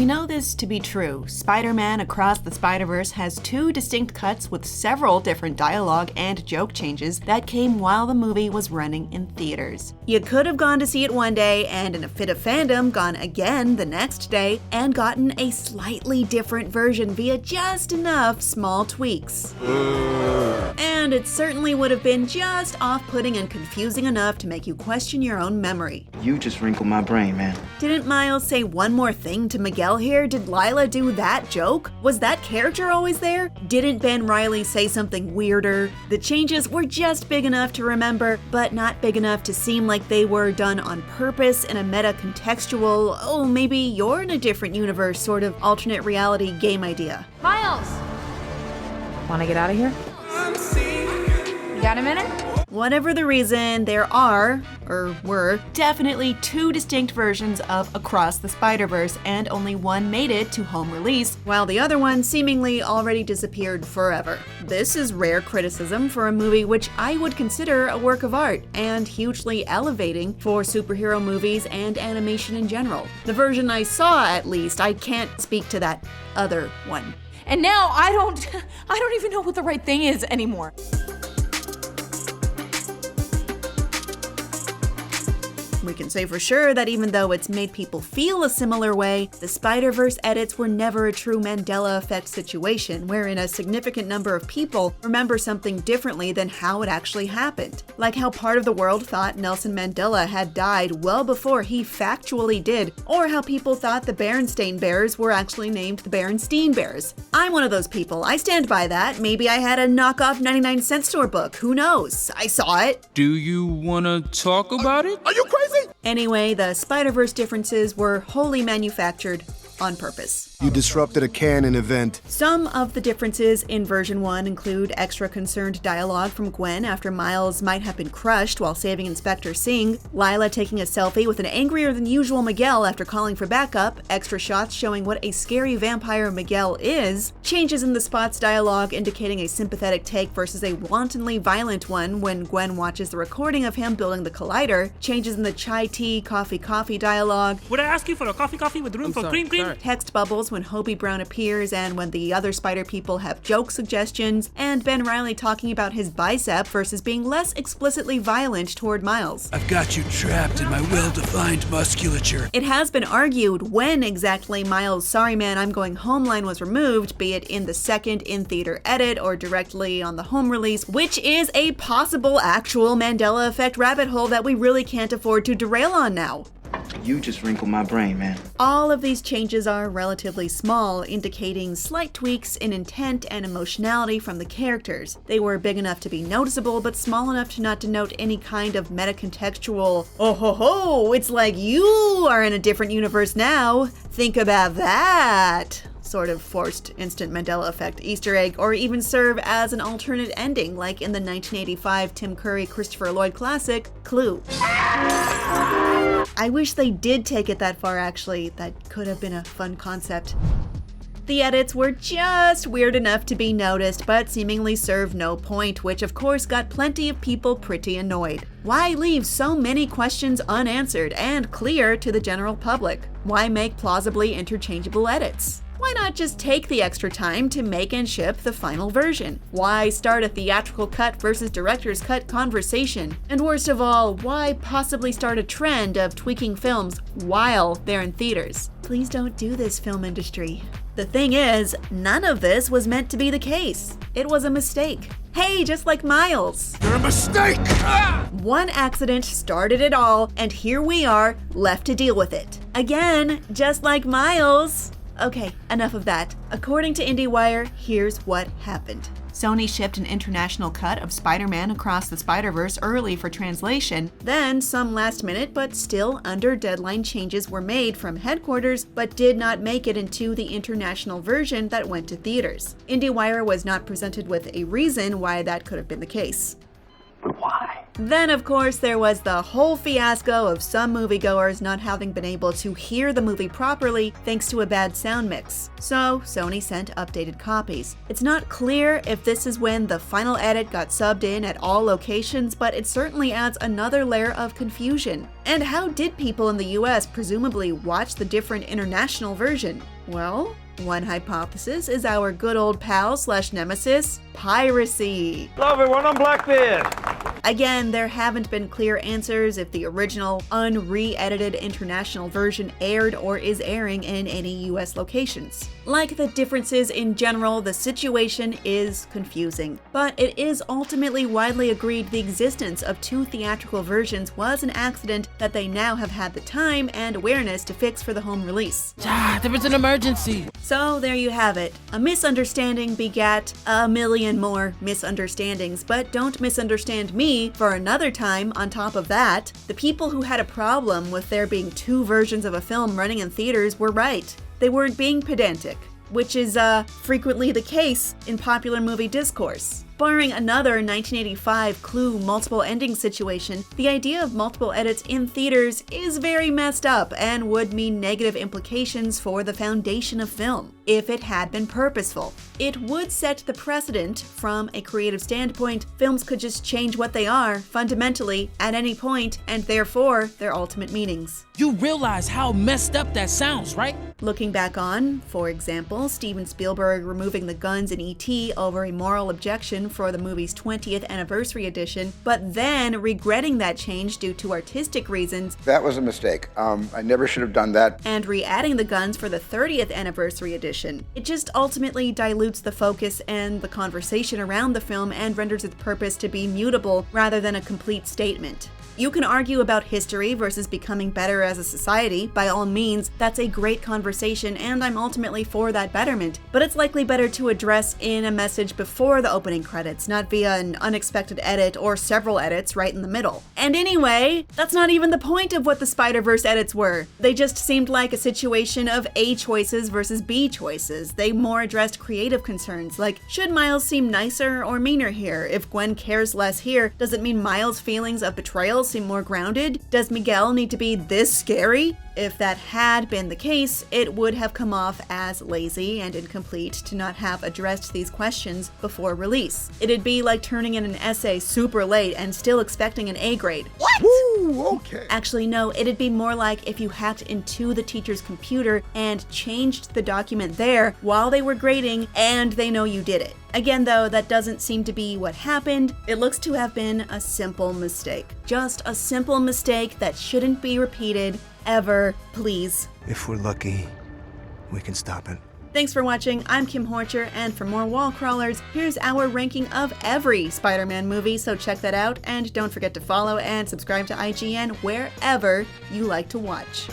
We know this to be true. Spider-Man Across the Spiderverse has two distinct cuts with several different dialogue and joke changes that came while the movie was running in theaters. You could have gone to see it one day and in a fit of fandom gone again the next day and gotten a slightly different version via just enough small tweaks. And it certainly would have been just off-putting and confusing enough to make you question your own memory. You just wrinkled my brain, man. Didn't Miles say one more thing to Miguel here? Did Lila do that joke? Was that character always there? Didn't Ben Reilly say something weirder? The changes were just big enough to remember, but not big enough to seem like they were done on purpose in a meta-contextual, oh, maybe you're in a different universe sort of alternate reality game idea. Miles! Wanna get out of here? You got a minute? Whatever the reason, there are, or were, definitely two distinct versions of Across the Spiderverse, and only one made it to home release, while the other one seemingly already disappeared forever. This is rare criticism for a movie which I would consider a work of art, and hugely elevating for superhero movies and animation in general. The version I saw, at least, I can't speak to that other one. And now I don't even know what the right thing is anymore. We can say for sure that even though it's made people feel a similar way, the Spider-Verse edits were never a true Mandela Effect situation, wherein a significant number of people remember something differently than how it actually happened. Like how part of the world thought Nelson Mandela had died well before he factually did, or how people thought the Berenstain Bears were actually named the Berenstein Bears. I'm one of those people. I stand by that. Maybe I had a knockoff 99-cent store book. Who knows? I saw it. Do you wanna talk about it? Are you crazy? Anyway, the Spider-Verse differences were wholly manufactured on purpose. You disrupted a canon event. Some of the differences in version 1 include extra concerned dialogue from Gwen after Miles might have been crushed while saving Inspector Singh, Lila taking a selfie with an angrier than usual Miguel after calling for backup, extra shots showing what a scary vampire Miguel is, changes in the Spot's dialogue indicating a sympathetic take versus a wantonly violent one when Gwen watches the recording of him building the collider, changes in the chai tea, coffee dialogue. Would I ask you for a coffee with room for cream? Text bubbles when Hobie Brown appears and when the other spider people have joke suggestions, and Ben Reilly talking about his bicep versus being less explicitly violent toward Miles. I've got you trapped in my well-defined musculature. It has been argued when exactly Miles' "sorry man, I'm going home" line was removed, be it in the second in-theater edit or directly on the home release, which is a possible actual Mandela Effect rabbit hole that we really can't afford to derail on now. You just wrinkled my brain, man. All of these changes are relatively small, indicating slight tweaks in intent and emotionality from the characters. They were big enough to be noticeable, but small enough to not denote any kind of meta-contextual, oh ho ho, it's like you are in a different universe now. Think about that. Sort of forced instant Mandela Effect Easter egg, or even serve as an alternate ending like in the 1985 Tim Curry Christopher Lloyd classic, Clue. I wish they did take it that far actually, that could have been a fun concept. The edits were just weird enough to be noticed, but seemingly serve no point, which of course got plenty of people pretty annoyed. Why leave so many questions unanswered and clear to the general public? Why make plausibly interchangeable edits? Why not just take the extra time to make and ship the final version? Why start a theatrical cut versus director's cut conversation? And worst of all, why possibly start a trend of tweaking films while they're in theaters? Please don't do this, film industry. The thing is, none of this was meant to be the case. It was a mistake. Hey, just like Miles. You're a mistake! One accident started it all, and here we are, left to deal with it. Again, just like Miles. Okay, enough of that. According to IndieWire, here's what happened. Sony shipped an international cut of Spider-Man Across the Spiderverse early for translation. Then some last-minute but still under-deadline changes were made from headquarters but did not make it into the international version that went to theaters. IndieWire was not presented with a reason why that could have been the case. But why? Then, of course, there was the whole fiasco of some moviegoers not having been able to hear the movie properly thanks to a bad sound mix. So, Sony sent updated copies. It's not clear if this is when the final edit got subbed in at all locations, but it certainly adds another layer of confusion. And how did people in the US presumably watch the different international version? Well, one hypothesis is our good old pal / nemesis, piracy. Hello everyone, I'm Blackbeard. Again, there haven't been clear answers if the original, unre-edited international version aired or is airing in any US locations. Like the differences in general, the situation is confusing, but it is ultimately widely agreed the existence of two theatrical versions was an accident that they now have had the time and awareness to fix for the home release. There was an emergency. So there you have it. A misunderstanding begat a million more misunderstandings, but don't misunderstand me for another time. On top of that, the people who had a problem with there being two versions of a film running in theaters were right. They weren't being pedantic, which is frequently the case in popular movie discourse. Barring another 1985 Clue multiple ending situation, the idea of multiple edits in theaters is very messed up and would mean negative implications for the foundation of film, if it had been purposeful. It would set the precedent from a creative standpoint. Films could just change what they are, fundamentally, at any point, and therefore their ultimate meanings. You realize how messed up that sounds, right? Looking back on, for example, Steven Spielberg removing the guns in E.T. over a moral objection for the movie's 20th anniversary edition, but then regretting that change due to artistic reasons. That was a mistake. I never should have done that. And re-adding the guns for the 30th anniversary edition. It just ultimately dilutes the focus and the conversation around the film and renders its purpose to be mutable rather than a complete statement. You can argue about history versus becoming better as a society. By all means, that's a great conversation, and I'm ultimately for that betterment. But it's likely better to address in a message before the opening credits, not via an unexpected edit or several edits right in the middle. And anyway, that's not even the point of what the Spider-Verse edits were. They just seemed like a situation of A choices versus B choices. They more addressed creative concerns, like, should Miles seem nicer or meaner here? If Gwen cares less here, does it mean Miles' feelings of betrayal seem more grounded? Does Miguel need to be this scary? If that had been the case, it would have come off as lazy and incomplete to not have addressed these questions before release. It'd be like turning in an essay super late and still expecting an A grade. What? Woo, okay. Actually, no, it'd be more like if you hacked into the teacher's computer and changed the document there while they were grading and they know you did it. Again, though, that doesn't seem to be what happened. It looks to have been a simple mistake. Just a simple mistake that shouldn't be repeated ever, please. If we're lucky, we can stop it. Thanks for watching. I'm Kim Horcher, and for more wall crawlers, here's our ranking of every Spider-Man movie, so check that out, and don't forget to follow and subscribe to IGN wherever you like to watch.